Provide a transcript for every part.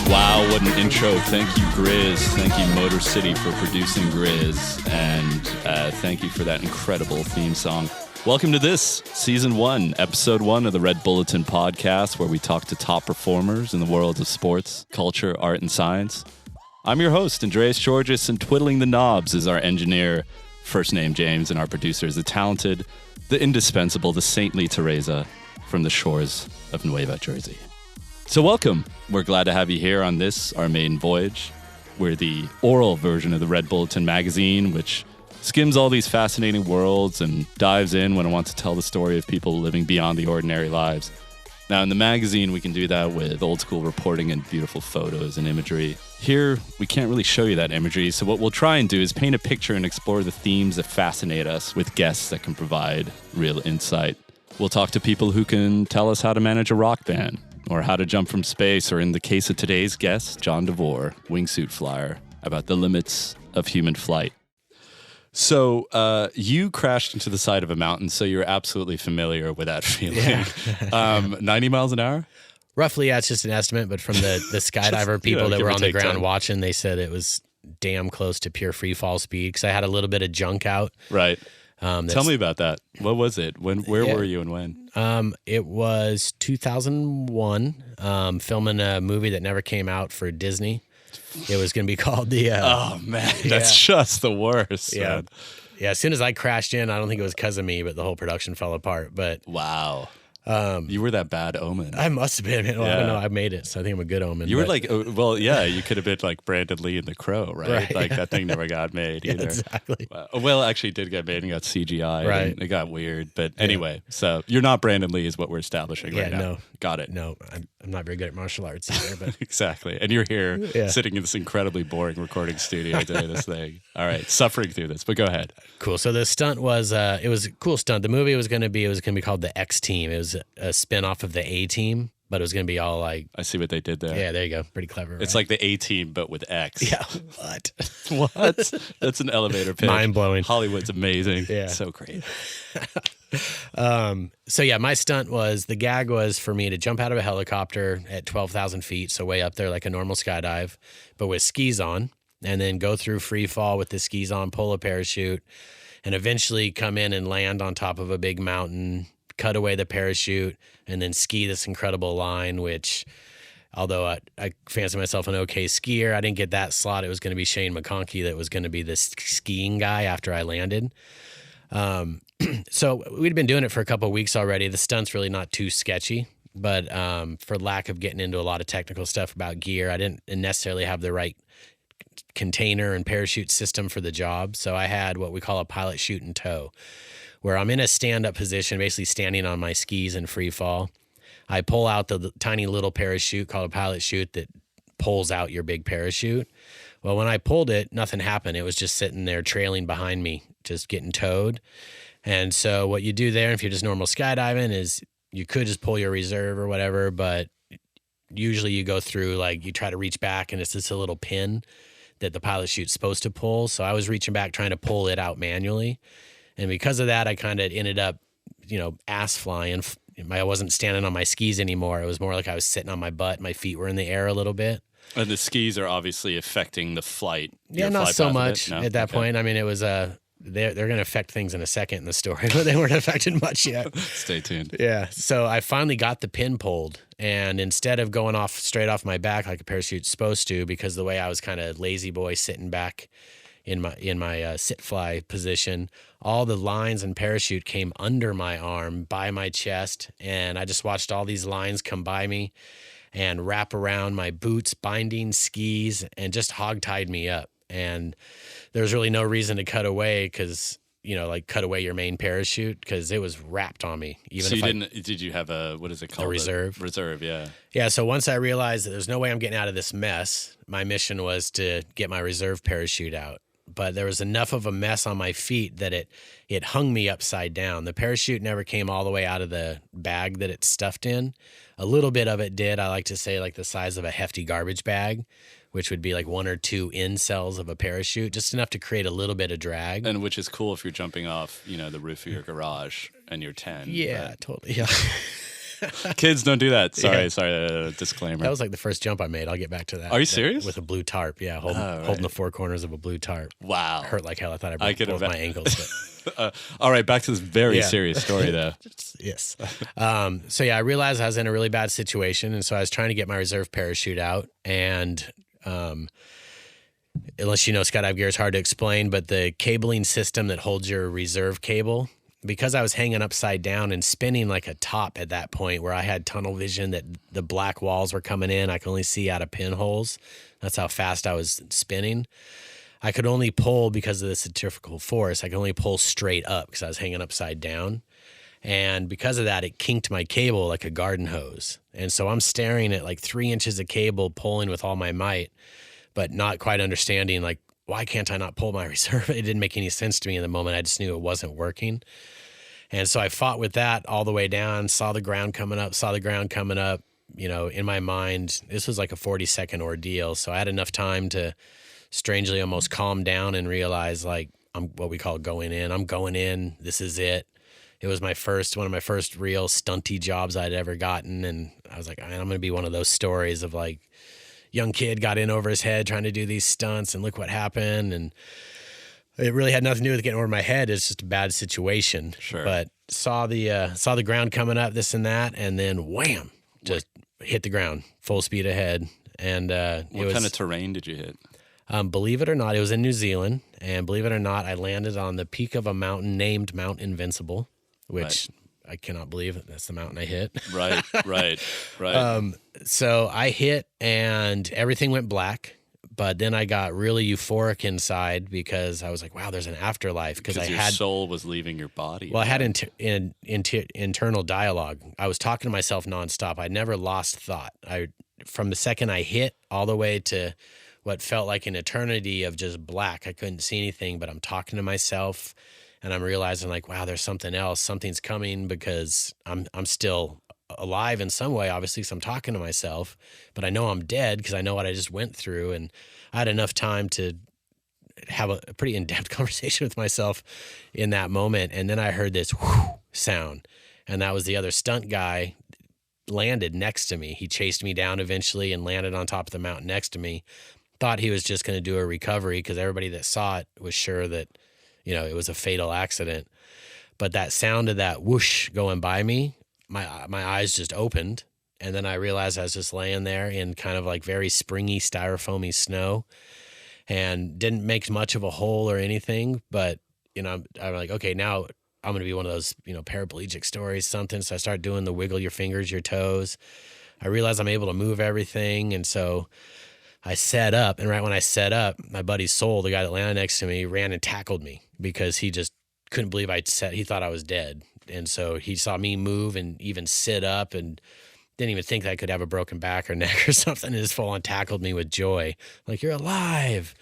Wow, what an intro. Thank you, Grizz. Thank you, Motor City, for producing Grizz. And thank you for that incredible theme song. Welcome to this, Season 1, Episode 1 of the Red Bulletin Podcast, where we talk to top performers in the worlds of sports, culture, art, and science. I'm your host, Andreas Georgis, and twiddling the knobs is our engineer, first name James, and our producer is the talented, the indispensable, the saintly Teresa from the shores of Nueva Jersey. So welcome. We're glad to have you here on this, our maiden voyage. We're the oral version of the Red Bulletin magazine, which skims all these fascinating worlds and dives in when it wants to tell the story of people living beyond the ordinary lives. Now, in the magazine, we can do that with old school reporting and beautiful photos and imagery. Here, we can't really show you that imagery, so what we'll try and do is paint a picture and explore the themes that fascinate us with guests that can provide real insight. We'll talk to people who can tell us how to manage a rock band, or how to jump from space, or in the case of today's guest, Jon DeVore, wingsuit flyer, about the limits of human flight. So you crashed into the side of a mountain, so you're absolutely familiar with that feeling. Yeah. 90 miles an hour? Roughly, yeah, it's just an estimate, but from the skydiver people that were on the ground 10. watching, they said it was damn close to pure free fall speed because I had a little bit of junk out. Right. Tell me about that. What was it? Where were you and when? It was 2001, filming a movie that never came out for Disney. It was going to be called the... oh, man, that's just the worst. Yeah. Man. Yeah, as soon as I crashed in, I don't think it was because of me, but the whole production fell apart. But wow. You were that bad omen. I must have been. Well, I don't know. I made it, so I think I'm a good omen. You were like, well, yeah, you could have been like Brandon Lee in The Crow, right? Like that thing never got made either. Yeah, exactly. Well, actually it did get made and got CGI. Right. And it got weird. But anyway, so you're not Brandon Lee is what we're establishing right now. No. Got it. No, I'm not very good at martial arts either. But exactly. And you're here sitting in this incredibly boring recording studio doing this thing. All right, suffering through this, but go ahead. Cool. So the stunt was, it was a cool stunt. The movie was going to be called The X Team. It was a spin-off of the A Team, but it was going to be all like... I see what they did there. Yeah, there you go. Pretty clever, It's like the A Team, but with X. Yeah, what? What? That's an elevator pitch. Mind-blowing. Hollywood's amazing. Yeah. So great. So yeah, my stunt was, the gag was for me to jump out of a helicopter at 12,000 feet, so way up there like a normal skydive, but with skis on, and then go through free fall with the skis on, pull a parachute, and eventually come in and land on top of a big mountain, cut away the parachute, and then ski this incredible line, which, although I fancy myself an okay skier, I didn't get that slot. It was going to be Shane McConkey that was going to be the skiing guy after I landed. So we'd been doing it for a couple of weeks already. The stunt's really not too sketchy, but for lack of getting into a lot of technical stuff about gear, I didn't necessarily have the right container and parachute system for the job. So I had what we call a pilot chute and tow, where I'm in a stand-up position, basically standing on my skis in free fall. I pull out the tiny little parachute called a pilot chute that pulls out your big parachute. Well, when I pulled it, nothing happened. It was just sitting there trailing behind me, just getting towed. And so what you do there, if you're just normal skydiving, is you could just pull your reserve or whatever, but usually you go through, like, you try to reach back and it's just a little pin that the pilot chute's supposed to pull. So I was reaching back trying to pull it out manually. And because of that, I kind of ended up, ass flying. I wasn't standing on my skis anymore. It was more like I was sitting on my butt. My feet were in the air a little bit. And the skis are obviously affecting the flight. Yeah, not so much at that point. I mean, it was they're going to affect things in a second in the story, but they weren't affected much yet. Stay tuned. Yeah. So I finally got the pin pulled, and instead of going off straight off my back like a parachute's supposed to, because the way I was kind of lazy boy sitting back in my sit fly position, all the lines and parachute came under my arm by my chest, and I just watched all these lines come by me and wrap around my boots, binding, skis, and just hog-tied me up. And there's really no reason to cut away because, cut away your main parachute because it was wrapped on me. Did you have what is it called? A reserve. Reserve, yeah. Yeah, so once I realized that there's no way I'm getting out of this mess, my mission was to get my reserve parachute out. But there was enough of a mess on my feet that it hung me upside down. The parachute never came all the way out of the bag that it's stuffed in. A little bit of it did. I like to say like the size of a hefty garbage bag, which would be like 1 or 2 in cells of a parachute, just enough to create a little bit of drag. And which is cool if you're jumping off, the roof of your garage and you're 10. Yeah, totally. Yeah. Kids, don't do that. Sorry, disclaimer. That was like the first jump I made. I'll get back to that. Are you serious? With a blue tarp, yeah, holding the four corners of a blue tarp. Wow. Hurt like hell. I thought I broke both my ankles. But. All right, back to this very serious story, though. Yes. So I realized I was in a really bad situation, and so I was trying to get my reserve parachute out, and unless you know skydive gear, it's hard to explain, but the cabling system that holds your reserve cable, because I was hanging upside down and spinning like a top at that point where I had tunnel vision that the black walls were coming in, I could only see out of pinholes. That's how fast I was spinning. I could only pull, because of the centrifugal force, I could only pull straight up because I was hanging upside down. And because of that, it kinked my cable like a garden hose. And so I'm staring at like 3 inches of cable, pulling with all my might, but not quite understanding, like, why can't I not pull my reserve? It didn't make any sense to me in the moment. I just knew it wasn't working. And so I fought with that all the way down, saw the ground coming up. You know, in my mind, this was like a 40-second ordeal. So I had enough time to strangely almost calm down and realize, like, I'm what we call going in. I'm going in. This is it. It was one of my first real stunty jobs I'd ever gotten. And I was like, I'm going to be one of those stories of like, young kid got in over his head trying to do these stunts, and look what happened. And it really had nothing to do with getting over my head. It's just a bad situation. Sure. But saw the ground coming up, this and that, and then wham, just hit the ground full speed ahead. And what kind of terrain did you hit? Believe it or not, it was in New Zealand, and believe it or not, I landed on the peak of a mountain named Mount Invincible, which I cannot believe that's the mountain I hit. Right. So I hit and everything went black, but then I got really euphoric inside because I was like, wow, there's an afterlife. Because your soul was leaving your body. Well, I had internal dialogue. I was talking to myself nonstop. I never lost thought. From the second I hit all the way to what felt like an eternity of just black. I couldn't see anything, but I'm talking to myself. And I'm realizing, like, wow, there's something else. Something's coming, because I'm still alive in some way, obviously, because I'm talking to myself. But I know I'm dead because I know what I just went through. And I had enough time to have a pretty in-depth conversation with myself in that moment. And then I heard this whoosh sound. And that was the other stunt guy landed next to me. He chased me down eventually and landed on top of the mountain next to me. Thought he was just going to do a recovery because everybody that saw it was sure that, you know, it was a fatal accident. But that sound of that whoosh going by me, my eyes just opened. And then I realized I was just laying there in kind of like very springy, styrofoamy snow, and didn't make much of a hole or anything. But, you know, I'm like, okay, now I'm going to be one of those, you know, paraplegic stories, something. So I start doing the wiggle your fingers, your toes. I realize I'm able to move everything. And so I set up, and right when I set up, my buddy Soul, the guy that landed next to me, ran and tackled me because he just couldn't believe he thought I was dead. And so he saw me move and even sit up and didn't even think that I could have a broken back or neck or something, and just full on tackled me with joy. Like, you're alive.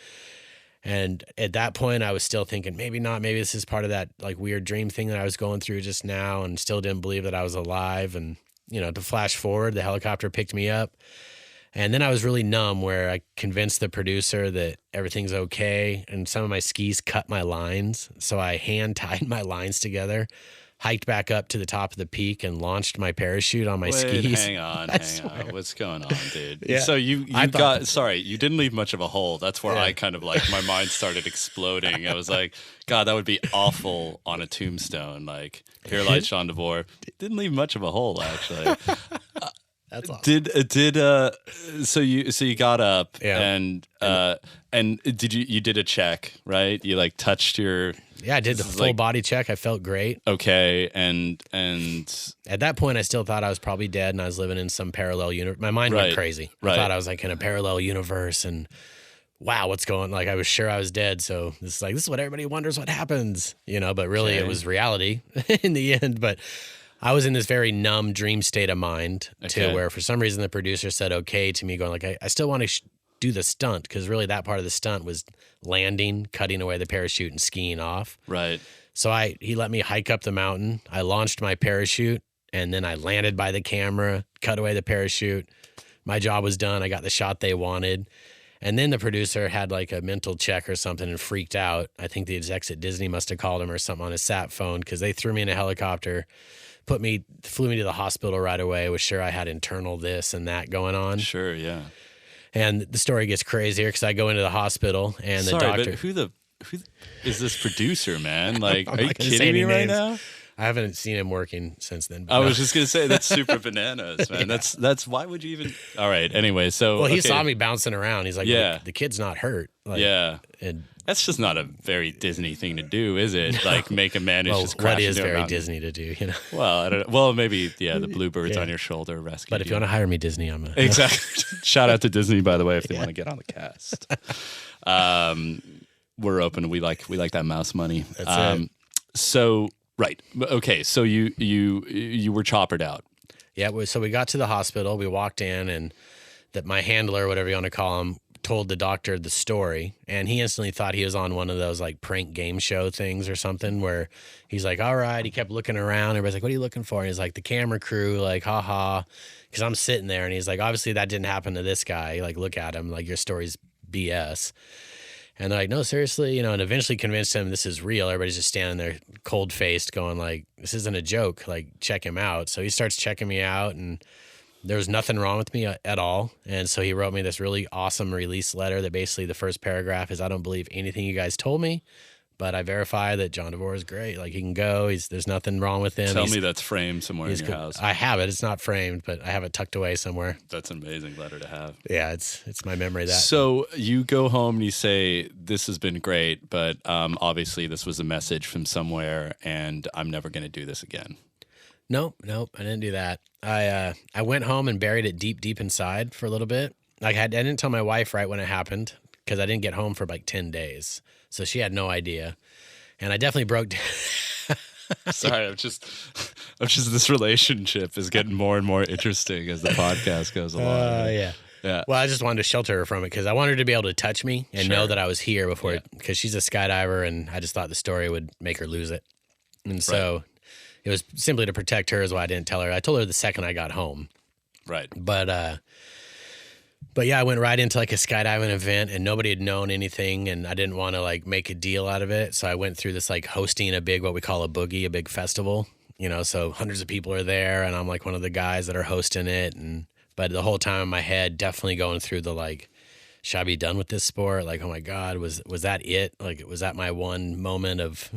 And at that point, I was still thinking, maybe not, maybe this is part of that like weird dream thing that I was going through just now, and still didn't believe that I was alive. And, you know, to flash forward, the helicopter picked me up. And then I was really numb, where I convinced the producer that everything's okay. And some of my skis cut my lines. So I hand tied my lines together, hiked back up to the top of the peak, and launched my parachute on my skis. Hang on. What's going on, dude? Yeah. So you didn't leave much of a hole. That's where I kind of like, my mind started exploding. I was like, God, that would be awful on a tombstone. Like, here lies Jon DeVore. Didn't leave much of a hole, actually. That's awesome. So you got up and did you did a check, right? You like touched your I did the full body check. I felt great. Okay, and at that point, I still thought I was probably dead, and I was living in some parallel universe. My mind went crazy. I thought I was like in a parallel universe, and wow, what's going? Like, I was sure I was dead. So this is what everybody wonders what happens, you know. But really, it was reality in the end. But I was in this very numb dream state of mind to where for some reason the producer said okay to me, going like, I still want to do the stunt, because really that part of the stunt was landing, cutting away the parachute, and skiing off. Right. So he let me hike up the mountain. I launched my parachute, and then I landed by the camera, cut away the parachute. My job was done. I got the shot they wanted. And then the producer had like a mental check or something and freaked out. I think the execs at Disney must have called him or something on his sat phone because they threw me in a helicopter, flew me to the hospital right away. Was sure I had internal this and that going on. Sure, yeah. And the story gets crazier because I go into the hospital and the doctor. But who is this producer, man? Like, I'm are you not gonna say kidding me any right names. now? I haven't seen him working since then. But I no. was just gonna say that's super bananas, man. Yeah. That's why would you even? All right. Anyway, so Well, he okay. saw me bouncing around. He's like, Yeah. the kid's not hurt. Like, Yeah. And That's just not a very Disney thing to do, is it? Like make a man who's just crashing what is into a very mountain. Disney to do, you know? Well, I don't know. Well, maybe the bluebirds Yeah. on your shoulder rescue. But if you want to hire me, Disney, I'm a exactly. Shout out to Disney, by the way, if they want to get on the cast. We're open. We like that mouse money. That's it. So right, okay. So you were choppered out. Yeah. So we got to the hospital. We walked in, and that my handler, whatever you want to call him, told the doctor the story, and he instantly thought he was on one of those like prank game show things or something where he's like, all right, he kept looking around. Everybody's like, what are you looking for? And he's like, the camera crew, like, haha, because I'm sitting there, and he's like, obviously that didn't happen to this guy. Like, look at him, like your story's BS. And they're like, no, seriously, and eventually convinced him this is real. Everybody's just standing there cold faced going like, this isn't a joke, like check him out. So he starts checking me out, and there was nothing wrong with me at all. And so he wrote me this really awesome release letter that basically the first paragraph is, I don't believe anything you guys told me, but I verify that Jon DeVore is great. Like, he can go. There's nothing wrong with him. Tell me that's framed somewhere in your house. I have it. It's not framed, but I have it tucked away somewhere. That's an amazing letter to have. Yeah, it's my memory of that. So you go home and you say, this has been great, but obviously this was a message from somewhere, and I'm never going to do this again. Nope, I didn't do that. I went home and buried it deep inside for a little bit. Like, I didn't tell my wife right when it happened because I didn't get home for like 10 days. So she had no idea. And I definitely broke down. Sorry, I'm just this relationship is getting more and more interesting as the podcast goes along. Yeah. Yeah. Well, I just wanted to shelter her from it because I wanted her to be able to touch me and know that I was here before, because she's a skydiver, and I just thought the story would make her lose it. And so it was simply to protect her is why I didn't tell her. I told her the second I got home. Right. But yeah, I went right into like a skydiving event, and nobody had known anything, and I didn't want to like make a deal out of it. So I went through this like hosting a big, what we call a boogie, a big festival, so hundreds of people are there, and I'm like one of the guys that are hosting it. But the whole time in my head, definitely going through the like, should I be done with this sport? Like, oh my God, was that it? Like, was that my one moment of,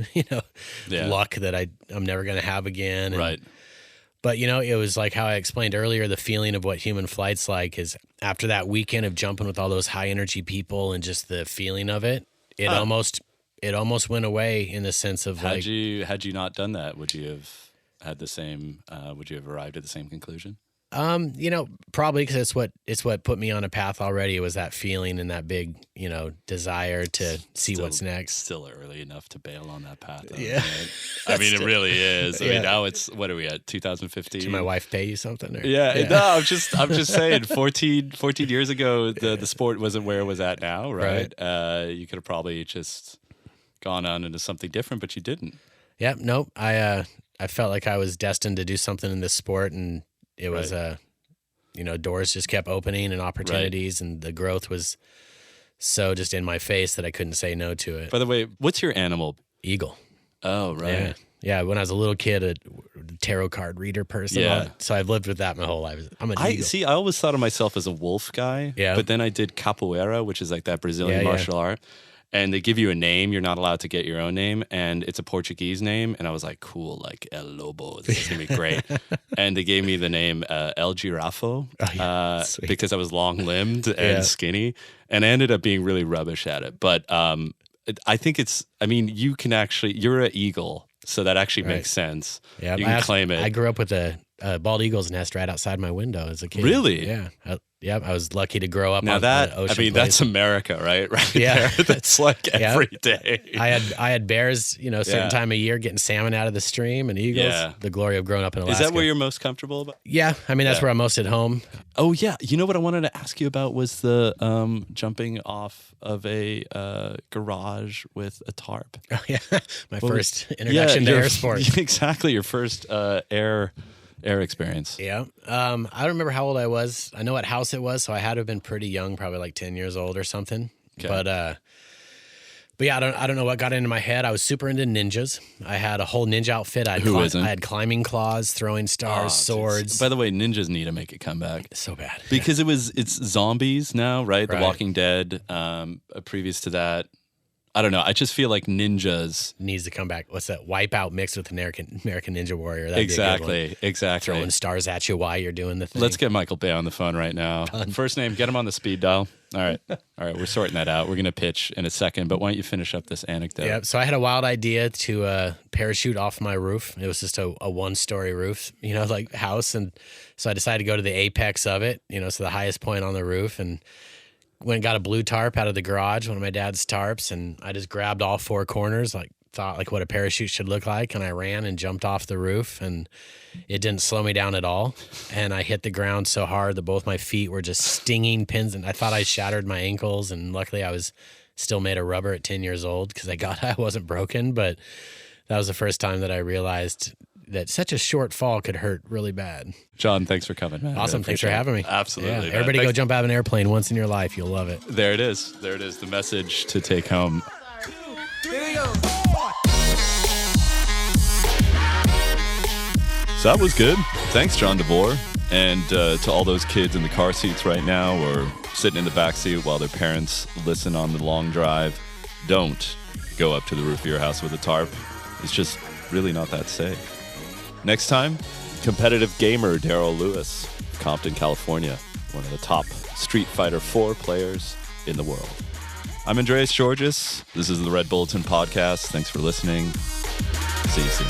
luck that I'm never going to have again? And, Right. But, it was like how I explained earlier, the feeling of what human flight's like is after that weekend of jumping with all those high energy people and just the feeling of it, it almost went away in the sense of had you not done that, would you have had the same, would you have arrived at the same conclusion? Probably because it's what put me on a path already. It was that feeling and that big, desire to see what's next. Still early enough to bail on that path. Though, Yeah. right? I mean, it really is. I mean, now it's, what are we at, 2015? Did my wife pay you something? Or? Yeah, no, I'm just saying 14 years ago, the sport wasn't where it was at now, right? You could have probably just gone on into something different, but you didn't. Yep. Nope. I felt like I was destined to do something in this sport, and it was, doors just kept opening and opportunities, and the growth was so just in my face that I couldn't say no to it. By the way, what's your animal? Eagle. Oh, right. Yeah. When I was a little kid, a tarot card reader person. Yeah. So I've lived with that my whole life. I'm an eagle. I always thought of myself as a wolf guy. Yeah. But then I did capoeira, which is like that Brazilian martial art. And they give you a name. You're not allowed to get your own name. And it's a Portuguese name. And I was like, cool, like El Lobo. This is going to be great. And they gave me the name El Girafo because I was long-limbed and skinny. And I ended up being really rubbish at it. But I think you're an eagle. So that actually makes sense. Yeah, you can claim it. I grew up with a bald eagle's nest right outside my window as a kid. Really? Yeah. I was lucky to grow up now on that, the ocean. That's America, right? Right yeah. there. That's like every day. I had bears, certain time of year getting salmon out of the stream, and eagles. Yeah. The glory of growing up in Alaska. Is that where you're most comfortable about? Yeah. I mean, that's where I'm most at home. Oh, yeah. You know what I wanted to ask you about was the jumping off of a garage with a tarp. Oh, yeah. My first introduction to air sports. Exactly. Your first air air experience. Yeah. I don't remember how old I was. I know what house it was, so I had to have been pretty young, probably like 10 years old or something. Okay. But yeah, I don't know what got into my head. I was super into ninjas. I had a whole ninja outfit. Who isn't? I had climbing claws, throwing stars, swords. By the way, ninjas need to make a comeback. So bad. Because it's zombies now, right? The Right. Walking Dead. Previous to that, I don't know. I just feel like ninjas. Needs to come back. What's that? Wipeout mixed with American Ninja Warrior. That'd be a good one. Exactly. Throwing stars at you while you're doing the thing. Let's get Michael Bay on the phone right now. First name, get him on the speed dial. All right. We're sorting that out. We're going to pitch in a second, but why don't you finish up this anecdote? Yep. So I had a wild idea to parachute off my roof. It was just a one-story roof, like house. And so I decided to go to the apex of it, so the highest point on the roof, and went and got a blue tarp out of the garage, one of my dad's tarps, and I just grabbed all four corners, thought what a parachute should look like, and I ran and jumped off the roof, and it didn't slow me down at all. And I hit the ground so hard that both my feet were just stinging pins, and I thought I shattered my ankles, and luckily I was still made of rubber at 10 years old because I wasn't broken, but that was the first time that I realized that such a short fall could hurt really bad. Jon, thanks for coming, man. Awesome. Thanks for having me. Absolutely. Yeah. Everybody go jump out of an airplane once in your life. You'll love it. There it is. The message to take home. So that was good. Thanks, Jon DeVore. And to all those kids in the car seats right now or sitting in the back seat while their parents listen on the long drive, don't go up to the roof of your house with a tarp. It's just really not that safe. Next time, competitive gamer Daryl Lewis, Compton, California, one of the top Street Fighter 4 players in the world. I'm Andreas Georges. This is the Red Bulletin Podcast. Thanks for listening. See you soon.